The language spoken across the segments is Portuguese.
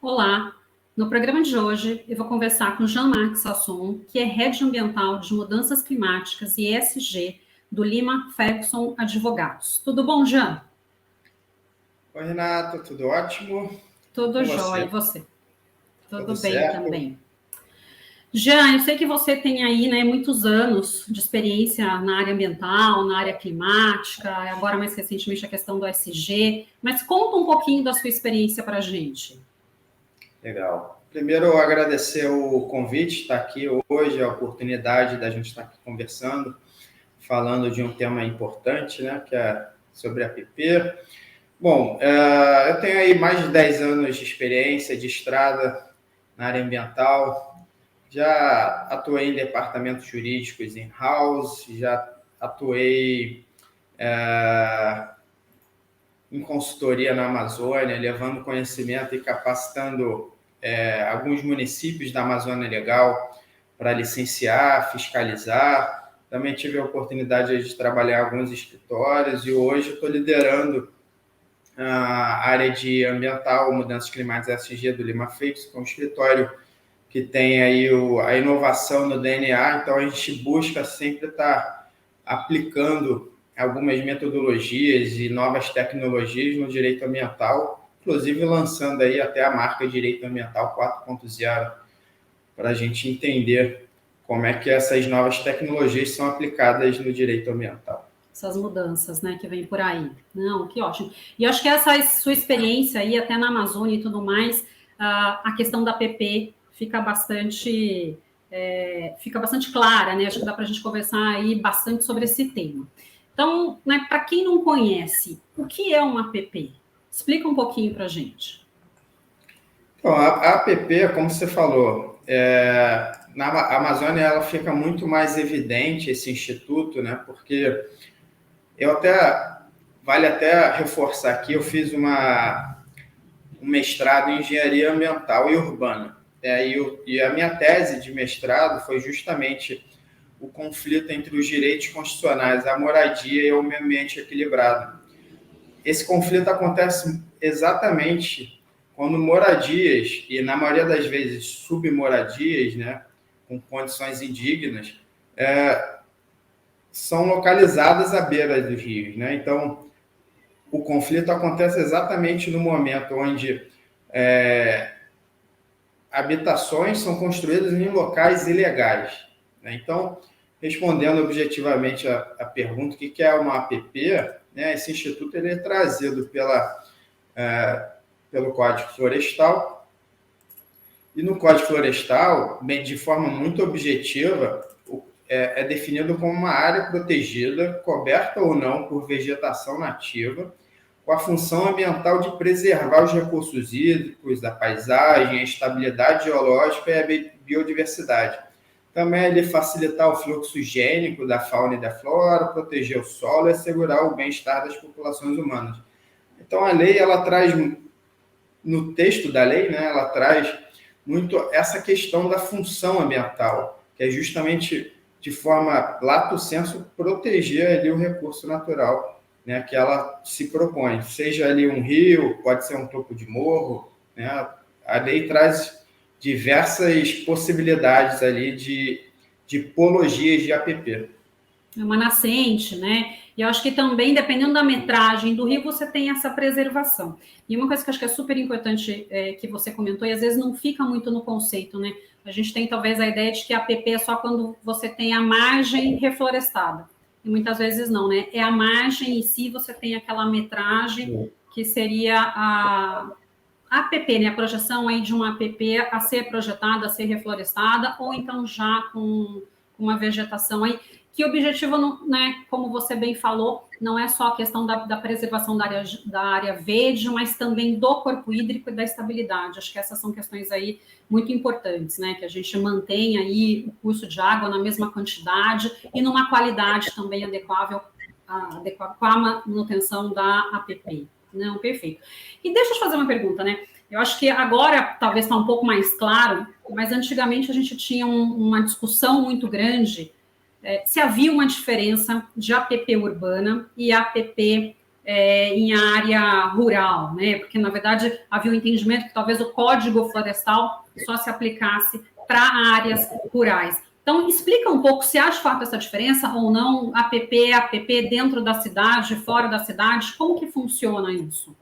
Olá, no programa de hoje eu vou conversar com Jean-Marc Sasson, que é Head Ambiental de Mudanças Climáticas e ESG do Lima Ferguson Advogados. Tudo bom, Jean? Oi, Renato, tudo ótimo? Tudo Com jóia, você? e você? Tudo Tudo bem certo? também. Jean, eu sei que você tem aí, né, muitos anos de experiência na área ambiental, na área climática, agora mais recentemente a questão do ESG, mas conta um pouquinho da sua experiência para a gente. Legal. Primeiro, agradecer o convite, estar aqui hoje, a oportunidade da gente estar aqui conversando, falando de um tema importante, né, que é sobre a PP. Bom, eu tenho aí mais de 10 anos de experiência de estrada na área ambiental, já atuei em departamentos jurídicos in-house, já atuei em consultoria na Amazônia, levando conhecimento e capacitando alguns municípios da Amazônia Legal para licenciar, fiscalizar. Também tive a oportunidade de trabalhar em alguns escritórios e hoje estou liderando a área de ambiental, mudanças climáticas ESG do Lima Ferguson, que é um escritório que tem aí a inovação no DNA, então a gente busca sempre estar aplicando algumas metodologias e novas tecnologias no direito ambiental, inclusive lançando aí até a marca Direito Ambiental 4.0, para a gente entender como é que essas novas tecnologias são aplicadas no direito ambiental. Essas mudanças, né, que vem por aí. Não, que ótimo. E eu acho que essa sua experiência aí, até na Amazônia e tudo mais, a questão da PP fica bastante clara, né? Acho que dá para a gente conversar aí bastante sobre esse tema. Então, né, para quem não conhece, o que é uma APP? Explica um pouquinho para a gente. Então, a APP, como você falou, na Amazônia ela fica muito mais evidente esse instituto, né? Porque vale até reforçar aqui, eu fiz um mestrado em engenharia ambiental e urbana. E a minha tese de mestrado foi justamente o conflito entre os direitos constitucionais à moradia e ao meio ambiente equilibrado. Esse conflito acontece exatamente quando moradias, e na maioria das vezes submoradias, né, com condições indignas, são localizadas à beira dos rios. Né? Então, o conflito acontece exatamente no momento onde habitações são construídas em locais ilegais. Né? Então, respondendo objetivamente a pergunta, o que é uma APP, né? Esse instituto ele é trazido pelo Código Florestal, e no Código Florestal, de forma muito objetiva, é definido como uma área protegida, coberta ou não por vegetação nativa, com a função ambiental de preservar os recursos hídricos, a paisagem, a estabilidade geológica e a biodiversidade. Também ele facilitar o fluxo higiênico da fauna e da flora, proteger o solo e assegurar o bem-estar das populações humanas. Então, a lei, ela traz, no texto da lei, né, ela traz muito essa questão da função ambiental, que é justamente, de forma lato sensu, proteger ali o recurso natural, né, que ela se propõe. Seja ali um rio, pode ser um topo de morro, né, a lei traz diversas possibilidades ali de tipologias de APP. É uma nascente, né? E eu acho que também, dependendo da metragem do rio, você tem essa preservação. E uma coisa que eu acho que é super importante que você comentou, e às vezes não fica muito no conceito, né? A gente tem talvez a ideia de que a APP é só quando você tem a margem reflorestada. E muitas vezes não, né? É a margem em si, você tem aquela metragem que seria a APP, né? A projeção aí de uma APP a ser projetada, a ser reflorestada, ou então já com uma vegetação aí que o objetivo, né, como você bem falou, não é só a questão da preservação da área verde, mas também do corpo hídrico e da estabilidade. Acho que essas são questões aí muito importantes, né, que a gente mantenha aí o curso de água na mesma quantidade e numa qualidade também adequável com a manutenção da APP. Não, perfeito. E deixa eu te fazer uma pergunta, né? Eu acho que agora talvez está um pouco mais claro, mas antigamente a gente tinha uma discussão muito grande se havia uma diferença de APP urbana e APP em área rural, né? Porque, na verdade, havia um entendimento que talvez o Código Florestal só se aplicasse para áreas rurais. Então, explica um pouco se há de fato essa diferença ou não, APP dentro da cidade, fora da cidade, como que funciona isso?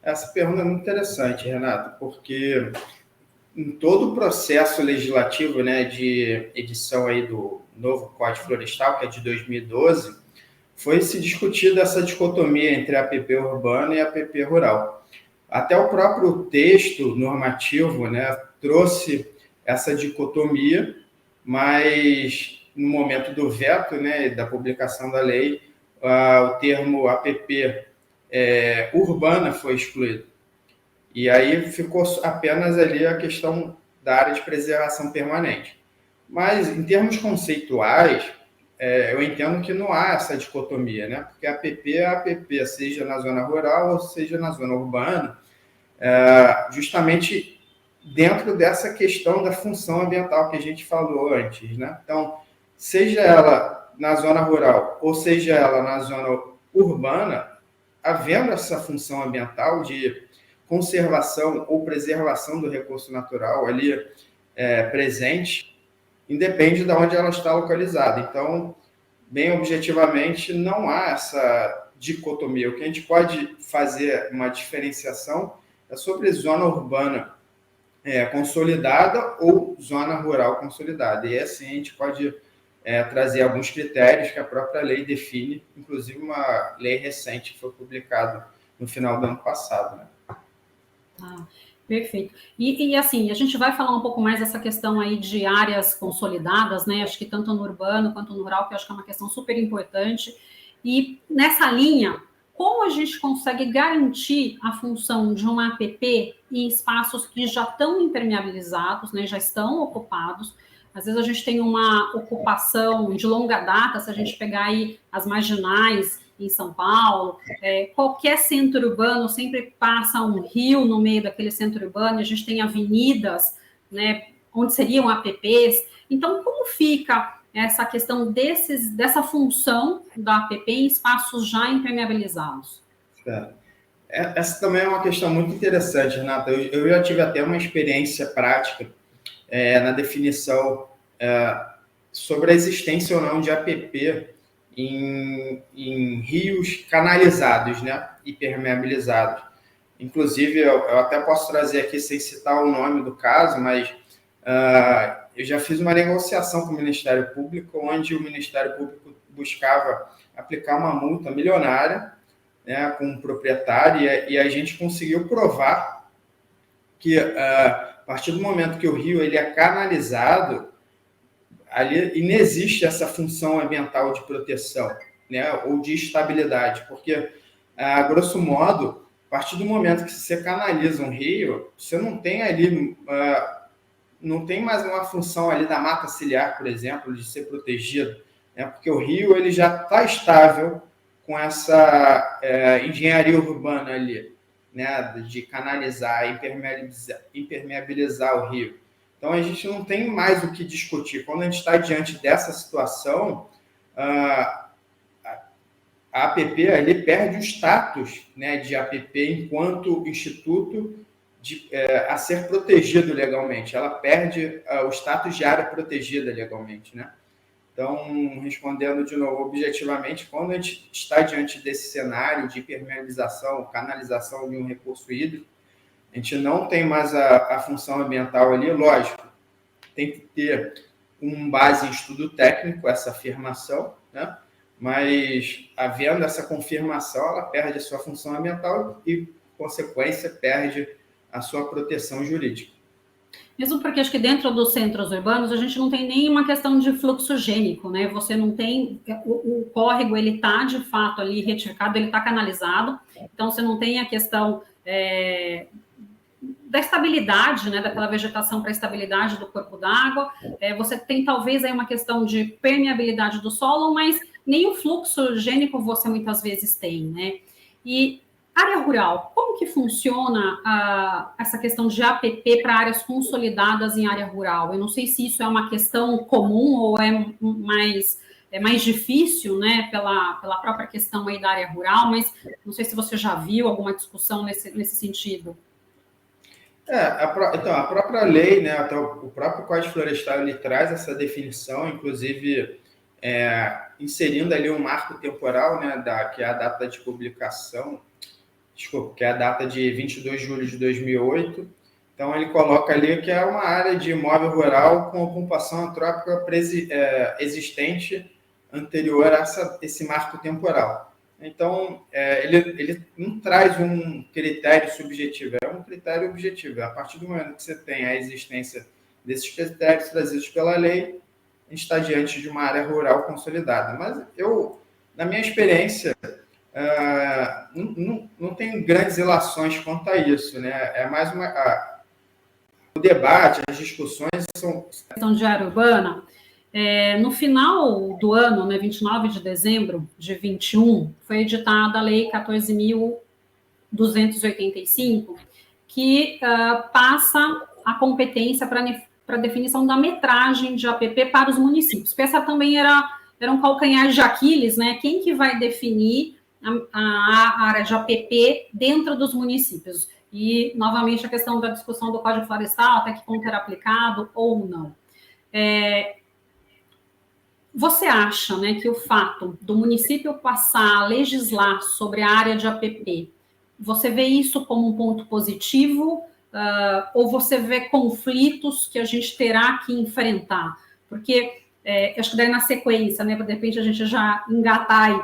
Essa pergunta é muito interessante, Renato, porque em todo o processo legislativo, né, de edição aí do novo Código Florestal, que é de 2012, foi se discutida essa dicotomia entre a APP urbana e a APP rural. Até o próprio texto normativo, né, trouxe essa dicotomia, mas no momento do veto, né, da publicação da lei, o termo APP urbana foi excluído. E aí ficou apenas ali a questão da área de preservação permanente. Mas, em termos conceituais, eu entendo que não há essa dicotomia, né? Porque a APP é a APP, seja na zona rural ou seja na zona urbana, justamente dentro dessa questão da função ambiental que a gente falou antes, né? Então, seja ela na zona rural ou seja ela na zona urbana, havendo essa função ambiental de conservação ou preservação do recurso natural ali presente, independe de onde ela está localizada. Então, bem objetivamente, não há essa dicotomia. O que a gente pode fazer uma diferenciação é sobre zona urbana consolidada ou zona rural consolidada. E assim a gente pode trazer alguns critérios que a própria lei define, inclusive uma lei recente que foi publicada no final do ano passado, né? Perfeito. E assim, a gente vai falar um pouco mais dessa questão aí de áreas consolidadas, né? Acho que tanto no urbano quanto no rural, que eu acho que é uma questão super importante. E nessa linha, como a gente consegue garantir a função de uma APP em espaços que já estão impermeabilizados, né? Já estão ocupados. Às vezes a gente tem uma ocupação de longa data, se a gente pegar aí as marginais em São Paulo, qualquer centro urbano sempre passa um rio no meio daquele centro urbano, a gente tem avenidas, né, onde seriam APPs. Então, como fica essa questão dessa função da APP em espaços já impermeabilizados? Essa também é uma questão muito interessante, Renata. Eu já tive até uma experiência prática na definição sobre a existência ou não de APP em rios canalizados, né, hipermeabilizados. Inclusive, eu até posso trazer aqui, sem citar o nome do caso, mas eu já fiz uma negociação com o Ministério Público, onde o Ministério Público buscava aplicar uma multa milionária, né, com o proprietário, e a gente conseguiu provar que, a partir do momento que o rio ele é canalizado, ali inexiste essa função ambiental de proteção, né, ou de estabilidade, porque, grosso modo, a partir do momento que você canaliza um rio, você não tem ali, não tem mais uma função ali da mata ciliar, por exemplo, de ser protegido, né, porque o rio ele já está estável com essa engenharia urbana ali, né, de canalizar, impermeabilizar o rio. Então, a gente não tem mais o que discutir. Quando a gente está diante dessa situação, a APP ali perde o status, né, de APP enquanto instituto a ser protegido legalmente. Ela perde o status de área protegida legalmente, né? Então, respondendo de novo, objetivamente, quando a gente está diante desse cenário de impermeabilização, canalização de um recurso hídrico, a gente não tem mais a função ambiental ali, lógico, tem que ter base em estudo técnico, essa afirmação, né? Mas, havendo essa confirmação, ela perde a sua função ambiental e, por consequência, perde a sua proteção jurídica. Mesmo porque acho que dentro dos centros urbanos a gente não tem nenhuma questão de fluxo gênico, né? Você não tem o córrego, ele está de fato ali retificado, ele está canalizado, então você não tem a questão da estabilidade, né, daquela vegetação para a estabilidade do corpo d'água. Você tem talvez aí uma questão de permeabilidade do solo, mas nem o fluxo gênico você muitas vezes tem, né? E área rural, como que funciona essa questão de APP para áreas consolidadas em área rural? Eu não sei se isso é uma questão comum ou é mais é mais difícil, né, pela própria questão aí da área rural, mas não sei se você já viu alguma discussão nesse sentido. Então, a própria lei, né, até o próprio Código Florestal, ele traz essa definição, inclusive inserindo ali um marco temporal, né, que é a data de publicação, que é a data de 22 de julho de 2008. Então, ele coloca ali que é uma área de imóvel rural com ocupação antrópica existente anterior a esse marco temporal. Então, ele não traz um critério subjetivo, é um critério objetivo. A partir do momento que você tem a existência desses critérios trazidos pela lei, a gente está diante de uma área rural consolidada. Mas na minha experiência, não tem grandes relações quanto a isso, né? É mais o debate, as discussões são... Questão de área urbana, no final do ano, né, 29 de dezembro de 21, foi editada a Lei 14.285, que passa a competência para definição da metragem de APP para os municípios. Porque essa também era um calcanhar de Aquiles, né? Quem que vai definir a área de APP dentro dos municípios? E, novamente, a questão da discussão do Código Florestal, até que ponto era aplicado ou não. Você acha, né, que o fato do município passar a legislar sobre a área de APP, você vê isso como um ponto positivo ou você vê conflitos que a gente terá que enfrentar? Porque, acho que daí na sequência, né, de repente a gente já engatar aí,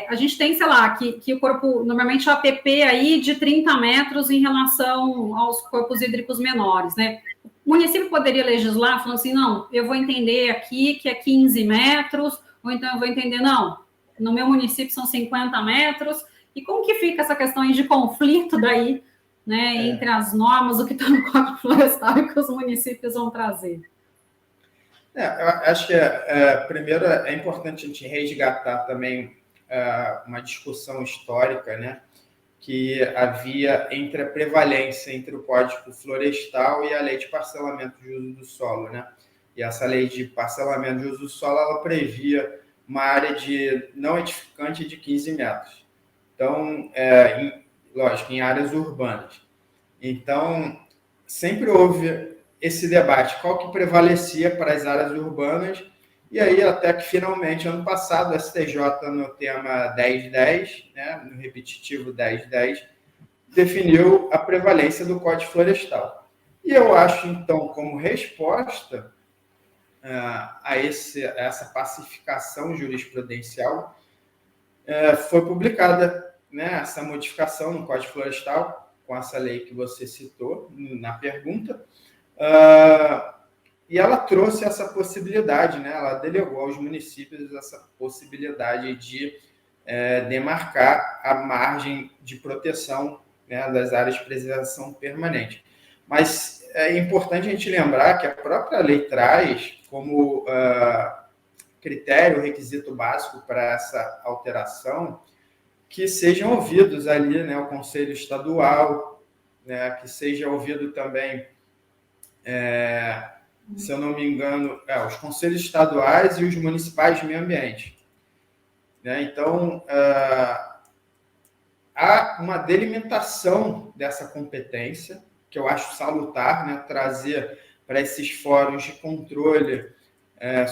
a gente tem, sei lá, que o corpo, normalmente o APP aí de 30 metros em relação aos corpos hídricos menores, né? O município poderia legislar falando assim, não, eu vou entender aqui que é 15 metros, ou então eu vou entender, não, no meu município são 50 metros, e como que fica essa questão aí de conflito daí, né, entre as normas, o que está no Código Florestal e o que os municípios vão trazer? Eu acho que, primeiro, é importante a gente resgatar também uma discussão histórica, né, que havia entre a prevalência entre o Código Florestal e a Lei de Parcelamento de Uso do Solo, né? E essa Lei de Parcelamento de Uso do Solo, ela previa uma área de não edificante de 15 metros. Então, lógico, em áreas urbanas. Então, sempre houve esse debate, qual que prevalecia para as áreas urbanas, e aí até que finalmente, ano passado, o STJ, no tema 10.10, né, no repetitivo 10.10, definiu a prevalência do Código Florestal. E eu acho, então, como resposta a essa pacificação jurisprudencial, foi publicada, né, essa modificação no Código Florestal, com essa lei que você citou na pergunta, e ela trouxe essa possibilidade, né? Ela delegou aos municípios essa possibilidade de demarcar a margem de proteção, né, das áreas de preservação permanente. Mas é importante a gente lembrar que a própria lei traz como critério, requisito básico para essa alteração, que sejam ouvidos ali, né, o Conselho Estadual, né, que seja ouvido também... se eu não me engano, os conselhos estaduais e os municipais de meio ambiente. Né? Então, há uma delimitação dessa competência, que eu acho salutar, né? Trazer para esses fóruns de controle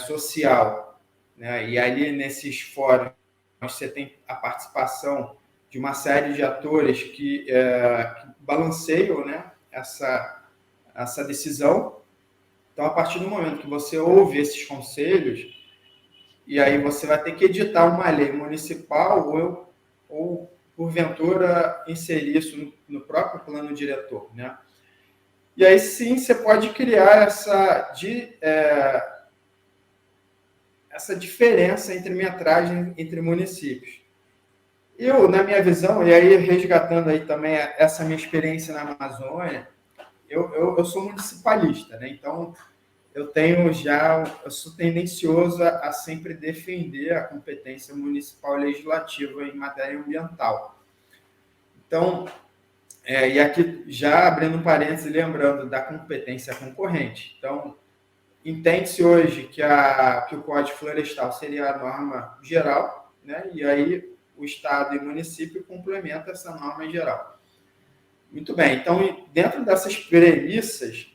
social. Né? E ali, nesses fóruns, você tem a participação de uma série de atores que balanceiam, né, essa decisão. Então, a partir do momento que você ouve esses conselhos, e aí você vai ter que editar uma lei municipal ou porventura, inserir isso no próprio plano diretor, né? E aí, sim, você pode criar essa diferença entre metragem entre municípios. Eu, na minha visão, e aí resgatando aí também essa minha experiência na Amazônia, eu sou municipalista, né? Então, eu sou tendencioso a sempre defender a competência municipal legislativa em matéria ambiental. Então, e aqui já abrindo um parênteses, lembrando da competência concorrente. Então, entende-se hoje que o Código Florestal seria a norma geral, né? E aí o Estado e o município complementam essa norma geral. Muito bem, então, dentro dessas premissas,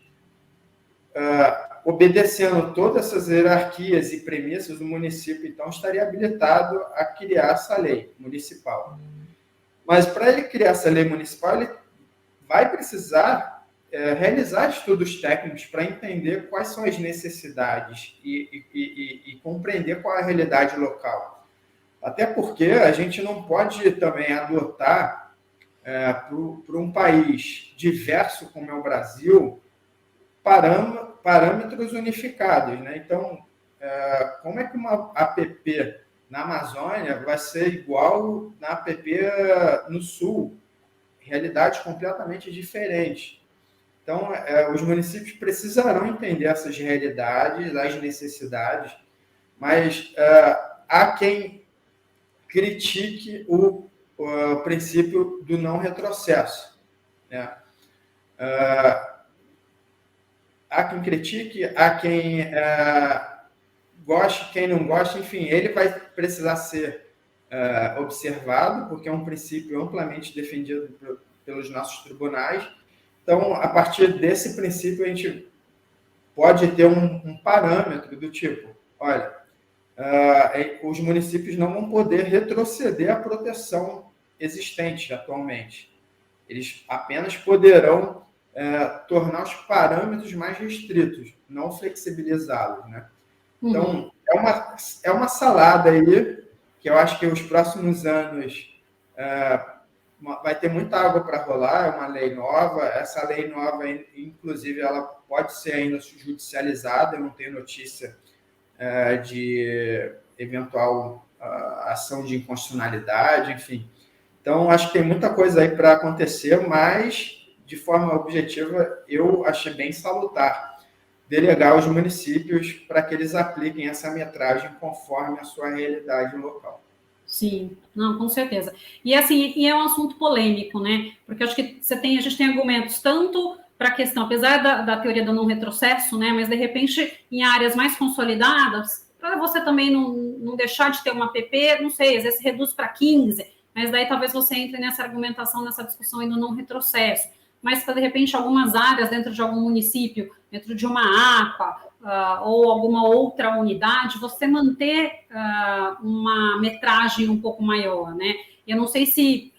obedecendo todas essas hierarquias e premissas, o município, então, estaria habilitado a criar essa lei municipal. Mas, para ele criar essa lei municipal, ele vai precisar realizar estudos técnicos para entender quais são as necessidades e compreender qual é a realidade local. Até porque a gente não pode também adotar para um país diverso como é o Brasil, parâmetros unificados, né? Então, como é que uma APP na Amazônia vai ser igual na APP no Sul? Realidades completamente diferentes. Então, os municípios precisarão entender essas realidades, as necessidades, mas há quem critique o princípio do não retrocesso, né? Há quem critique, há quem goste, quem não gosta, enfim, ele vai precisar ser observado, porque é um princípio amplamente defendido pelos nossos tribunais. Então, a partir desse princípio, a gente pode ter um parâmetro do tipo, olha, os municípios não vão poder retroceder a proteção existente atualmente. Eles apenas poderão tornar os parâmetros mais restritos, não flexibilizá-los, né? Então, é uma salada aí, que eu acho que os próximos anos vai ter muita água para rolar, é uma lei nova. Essa lei nova, inclusive, ela pode ser ainda judicializada, eu não tenho notícia de eventual ação de inconstitucionalidade, enfim. Então, acho que tem muita coisa aí para acontecer, mas, de forma objetiva, eu achei bem salutar delegar aos municípios para que eles apliquem essa metragem conforme a sua realidade local. Sim, não, com certeza. E assim, é um assunto polêmico, né? Porque acho que a gente tem argumentos tanto para a questão, apesar da teoria do não retrocesso, né? Mas de repente, em áreas mais consolidadas, para você também não deixar de ter uma PP, não sei, às vezes reduz para 15, mas daí talvez você entre nessa argumentação, nessa discussão aí do não retrocesso. Mas para, de repente, algumas áreas dentro de algum município, dentro de uma APA, ou alguma outra unidade, você manter uma metragem um pouco maior, né? Eu não sei se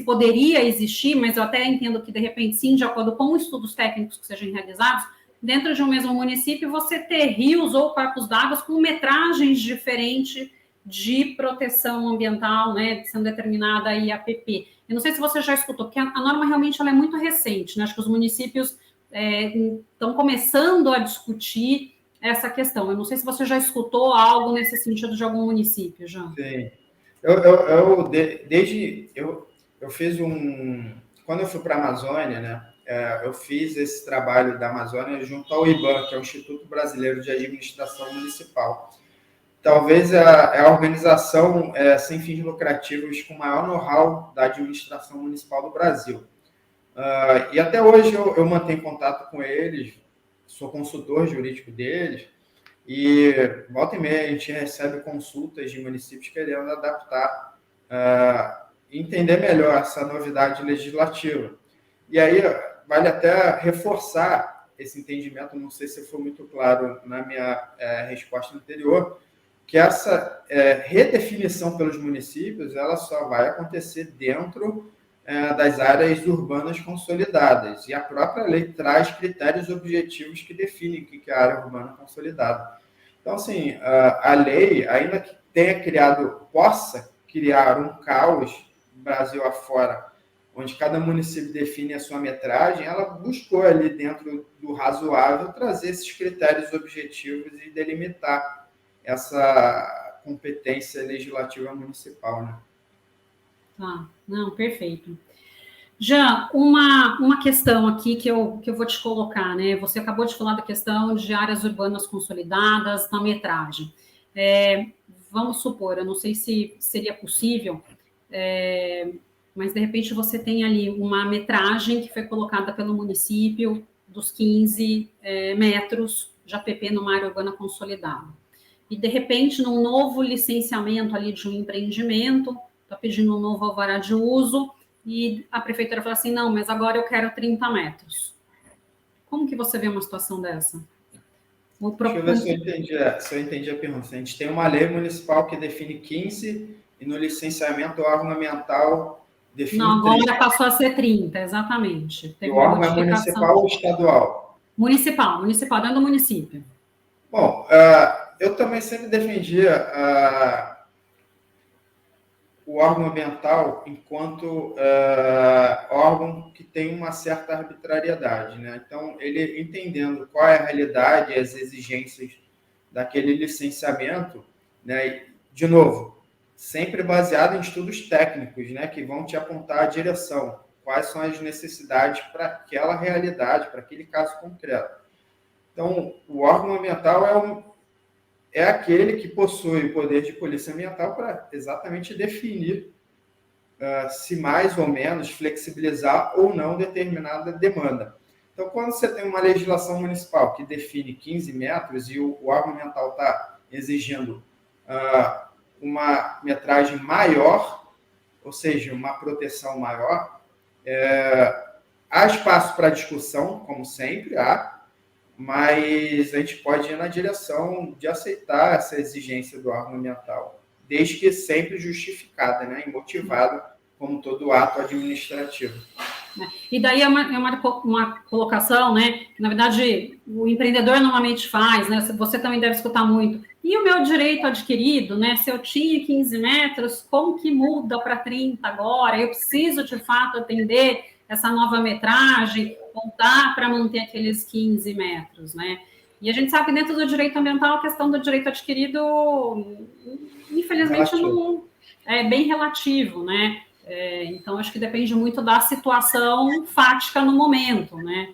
poderia existir, mas eu até entendo que, de repente, sim, de acordo com estudos técnicos que sejam realizados, dentro de um mesmo município, você ter rios ou corpos d'água com metragens diferentes de proteção ambiental, né, sendo determinada aí a APP. Eu não sei se você já escutou, porque a norma realmente ela é muito recente, né? Acho que os municípios estão começando a discutir essa questão. Eu não sei se você já escutou algo nesse sentido de algum município, Jean. Sim. Eu fiz quando eu fui para a Amazônia, né, eu fiz esse trabalho da Amazônia junto ao IBAM, que é o Instituto Brasileiro de Administração Municipal. Talvez a organização sem fins lucrativos com maior know-how da administração municipal do Brasil. E até hoje eu mantenho contato com eles, sou consultor jurídico deles, e volta e meia a gente recebe consultas de municípios querendo adaptar, entender melhor essa novidade legislativa. E aí vale até reforçar esse entendimento, não sei se foi muito claro na minha resposta anterior, que essa redefinição pelos municípios ela só vai acontecer dentro das áreas urbanas consolidadas. E a própria lei traz critérios objetivos que definem o que é a área urbana consolidada. Então, assim, a lei, ainda que possa criar um caos Brasil afora, onde cada município define a sua metragem, ela buscou ali dentro do razoável trazer esses critérios objetivos e delimitar essa competência legislativa municipal, né? Tá, não, perfeito. Jean, uma questão aqui que eu vou te colocar, né? Você acabou de falar da questão de áreas urbanas consolidadas na metragem. Vamos supor, eu não sei se seria possível, mas de repente você tem ali uma metragem que foi colocada pelo município dos 15 metros de APP numa área urbana consolidada. E, de repente, num novo licenciamento ali de um empreendimento, está pedindo um novo alvará de uso, e a prefeitura fala assim, não, mas agora eu quero 30 metros. Como que você vê uma situação dessa? Deixa eu ver se eu entendi a pergunta. A gente tem uma lei municipal que define 15 e no licenciamento o órgão ambiental define não, agora 30. passou a ser 30, exatamente. E o órgão é municipal ou estadual? Municipal, dentro do município. Bom, eu também sempre defendia o órgão ambiental enquanto órgão que tem uma certa arbitrariedade, né? Então, ele entendendo qual é a realidade e as exigências daquele licenciamento, né? De novo, sempre baseado em estudos técnicos, né? Que vão te apontar a direção, quais são as necessidades para aquela realidade, para aquele caso concreto. Então, o órgão ambiental é aquele que possui o poder de polícia ambiental para exatamente definir se mais ou menos flexibilizar ou não determinada demanda. Então, quando você tem uma legislação municipal que define 15 metros e o órgão ambiental está exigindo uma metragem maior, ou seja, uma proteção maior, há espaço para discussão, como sempre há, mas a gente pode ir na direção de aceitar essa exigência do órgão ambiental, desde que sempre justificada, né, e motivada, como todo ato administrativo. E daí é uma colocação, né, que na verdade o empreendedor normalmente faz, né, você também deve escutar muito. E o meu direito adquirido, né, se eu tinha 15 metros, como que muda para 30 agora? Eu preciso, de fato, atender essa nova metragem, voltar para manter aqueles 15 metros, né? E a gente sabe que dentro do direito ambiental, a questão do direito adquirido, infelizmente, não é bem relativo, né? Então, acho que depende muito da situação fática no momento, né?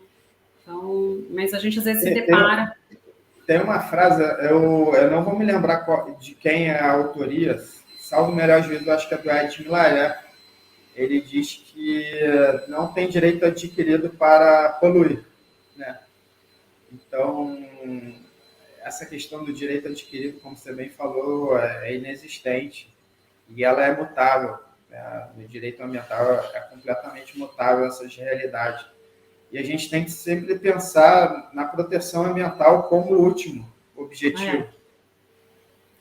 Então, mas a gente às vezes se depara... Tem uma frase, eu não vou me lembrar de quem é a autoria, salvo o melhor juízo, acho que é do Ed Milaré. Ele diz que não tem direito adquirido para poluir, né? Então, essa questão do direito adquirido, como você bem falou, é inexistente e ela é mutável, né? O direito ambiental é completamente mutável essas realidades. E a gente tem que sempre pensar na proteção ambiental como último objetivo.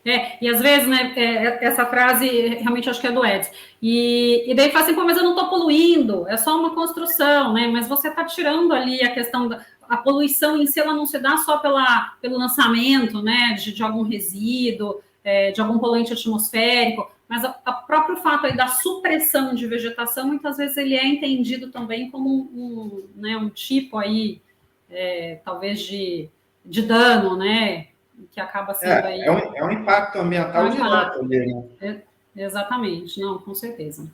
E às vezes, né, essa frase realmente acho que é do Edson. E daí fala assim, pô, mas eu não estou poluindo, é só uma construção, né? Mas você está tirando ali a questão a poluição em si, ela não se dá só pelo lançamento, né, de algum resíduo, de algum poluente atmosférico, mas o próprio fato aí da supressão de vegetação, muitas vezes ele é entendido também como um tipo aí, talvez de dano, né? Que acaba sendo aí... É um impacto ambiental direto ali, né? Exatamente, não, com certeza.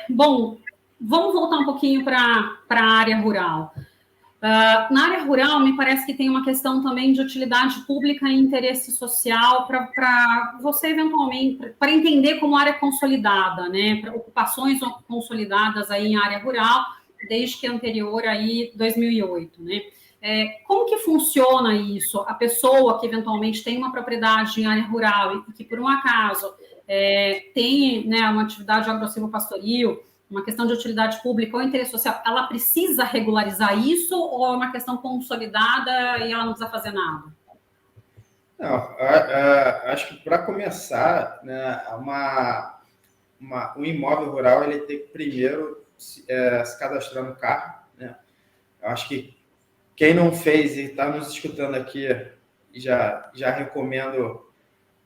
Bom, vamos voltar um pouquinho para a área rural. Na área rural, me parece que tem uma questão também de utilidade pública e interesse social para você, eventualmente, para entender como área consolidada, né? Para ocupações consolidadas aí em área rural, desde que anterior aí 2008, né? Como que funciona isso? A pessoa que eventualmente tem uma propriedade em área rural e que, por um acaso, tem, né, uma atividade agro-silvopastoril, uma questão de utilidade pública ou interesse social, ela precisa regularizar isso ou é uma questão consolidada e ela não precisa fazer nada? Não, acho que para começar, né, um imóvel rural ele tem que primeiro se cadastrar no CARF, né? Eu acho que quem não fez e está nos escutando aqui, já recomendo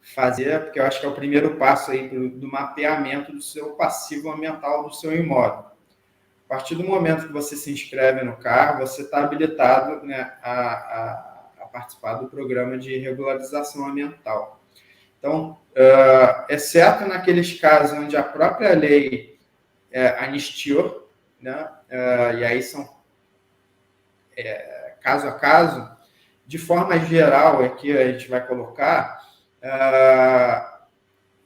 fazer, porque eu acho que é o primeiro passo aí do mapeamento do seu passivo ambiental do seu imóvel. A partir do momento que você se inscreve no CAR, você está habilitado, né, a participar do programa de regularização ambiental. Então, exceto naqueles casos onde a própria lei anistiou, né, e aí são caso a caso, de forma geral, aqui a gente vai colocar,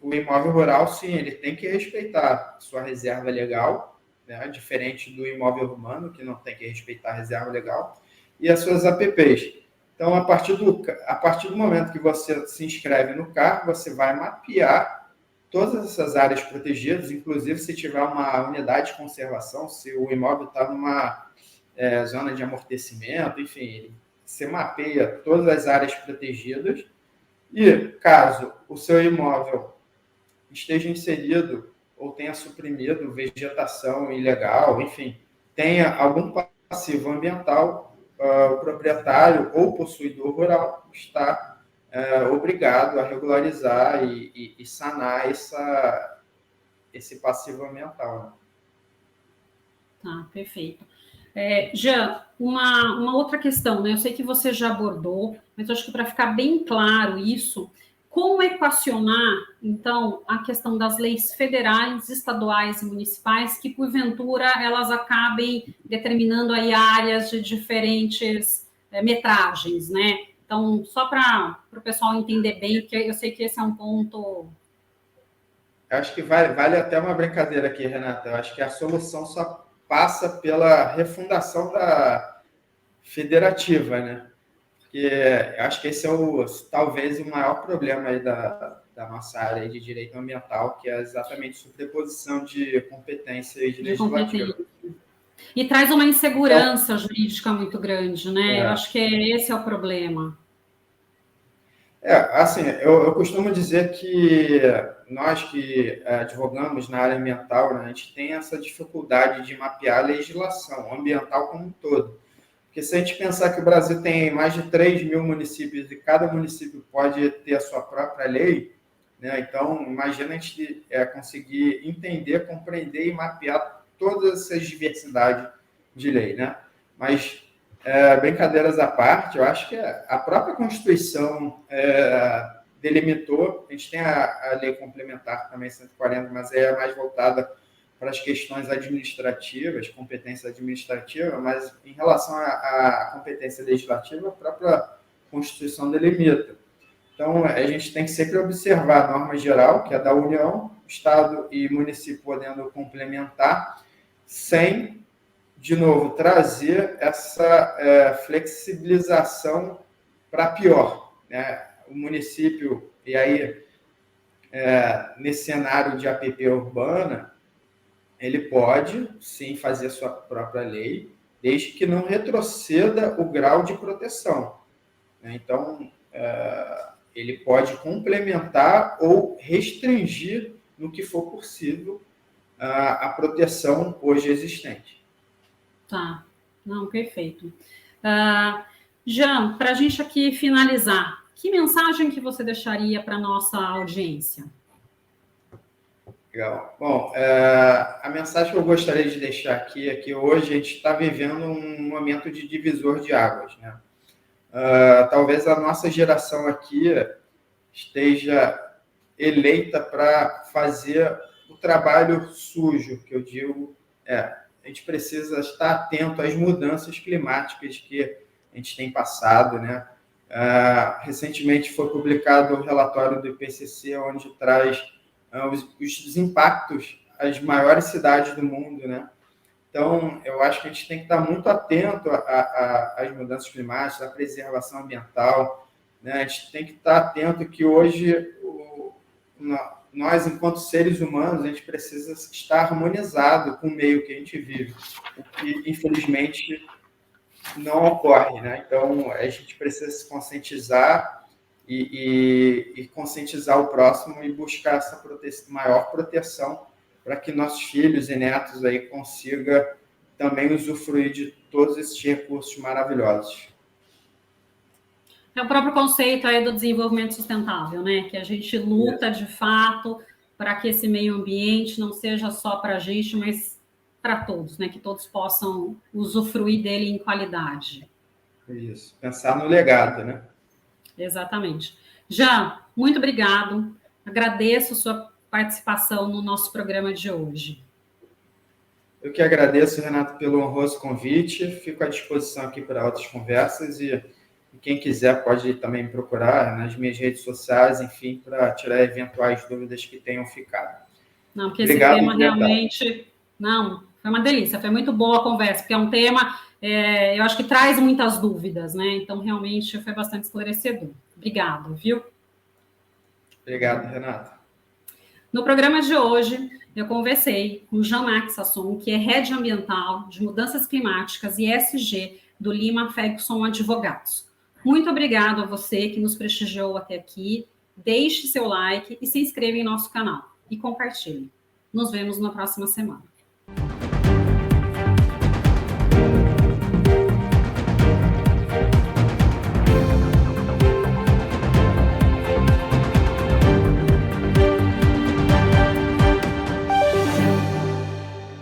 o imóvel rural, sim, ele tem que respeitar sua reserva legal, né, diferente do imóvel urbano, que não tem que respeitar a reserva legal, e as suas APPs. Então, a partir do momento que você se inscreve no CAR, você vai mapear todas essas áreas protegidas, inclusive se tiver uma unidade de conservação, se o imóvel está numa zona de amortecimento, enfim, você mapeia todas as áreas protegidas e, caso o seu imóvel esteja inserido ou tenha suprimido vegetação ilegal, enfim, tenha algum passivo ambiental, o proprietário ou possuidor rural está obrigado a regularizar e sanar esse passivo ambiental. Né? Tá, perfeito. Jean, uma outra questão, né? Eu sei que você já abordou, mas eu acho que para ficar bem claro isso, como equacionar, então, a questão das leis federais, estaduais e municipais, que, porventura, elas acabem determinando aí áreas de diferentes metragens, né? Então, só para o pessoal entender bem, que eu sei que esse é um ponto... Eu acho que vale até uma brincadeira aqui, Renata. Eu acho que a solução só passa pela refundação da federativa, né? Porque eu acho que esse é talvez o maior problema aí da nossa área de direito ambiental, que é exatamente a sobreposição de competências legislativas. E traz uma insegurança jurídica muito grande, né? Eu acho que esse é o problema. Assim, eu costumo dizer que nós que advogamos na área ambiental, né, a gente tem essa dificuldade de mapear a legislação ambiental como um todo. Porque se a gente pensar que o Brasil tem mais de 3 mil municípios e cada município pode ter a sua própria lei, né, então imagina a gente conseguir entender, compreender e mapear todas essas diversidades de lei, né? Mas, brincadeiras à parte, eu acho que a própria Constituição delimitou, a gente tem a lei complementar também, 140, mas é mais voltada para as questões administrativas, competência administrativa, mas em relação à competência legislativa, a própria Constituição delimita. Então, a gente tem que sempre observar a norma geral, que é da União, Estado e município podendo complementar, sem, de novo, trazer essa flexibilização para pior. Né? O município, e aí, nesse cenário de APP urbana, ele pode, sim, fazer a sua própria lei, desde que não retroceda o grau de proteção. Então, ele pode complementar ou restringir, no que for possível, a proteção hoje existente. Tá, não, perfeito. Jean, para a gente aqui finalizar, que mensagem que você deixaria para a nossa audiência? Legal. Bom, a mensagem que eu gostaria de deixar aqui é que hoje a gente está vivendo um momento de divisor de águas, né? Talvez a nossa geração aqui esteja eleita para fazer o trabalho sujo, que eu digo, a gente precisa estar atento às mudanças climáticas que a gente tem passado, né? Recentemente foi publicado o relatório do IPCC, onde traz os impactos às maiores cidades do mundo, né? Então, eu acho que a gente tem que estar muito atento às mudanças climáticas, à preservação ambiental, né? A gente tem que estar atento que hoje nós, enquanto seres humanos, a gente precisa estar harmonizado com o meio que a gente vive, o que, infelizmente, não ocorre, né? Então, a gente precisa se conscientizar e conscientizar o próximo e buscar essa maior proteção para que nossos filhos e netos aí consigam também usufruir de todos esses recursos maravilhosos. É o próprio conceito aí do desenvolvimento sustentável, né? Que a gente luta de fato para que esse meio ambiente não seja só para a gente, mas para todos, né? Que todos possam usufruir dele em qualidade. Isso, pensar no legado, né? Exatamente. Jean, muito obrigado. Agradeço sua participação no nosso programa de hoje. Eu que agradeço, Renato, pelo honroso convite. Fico à disposição aqui para outras conversas e quem quiser pode também me procurar nas minhas redes sociais, enfim, para tirar eventuais dúvidas que tenham ficado. Não, porque obrigado, esse tema realmente... Não, foi uma delícia, foi muito boa a conversa, porque é um tema eu acho que traz muitas dúvidas, né? Então, realmente, foi bastante esclarecedor. Obrigado, viu? Obrigado, Renata. No programa de hoje, eu conversei com Jean-Marc Sasson, que é Head Ambiental de Mudanças Climáticas e ESG do Lima Ferguson Advogados. Muito obrigado a você que nos prestigiou até aqui. Deixe seu like e se inscreva em nosso canal. E compartilhe. Nos vemos na próxima semana.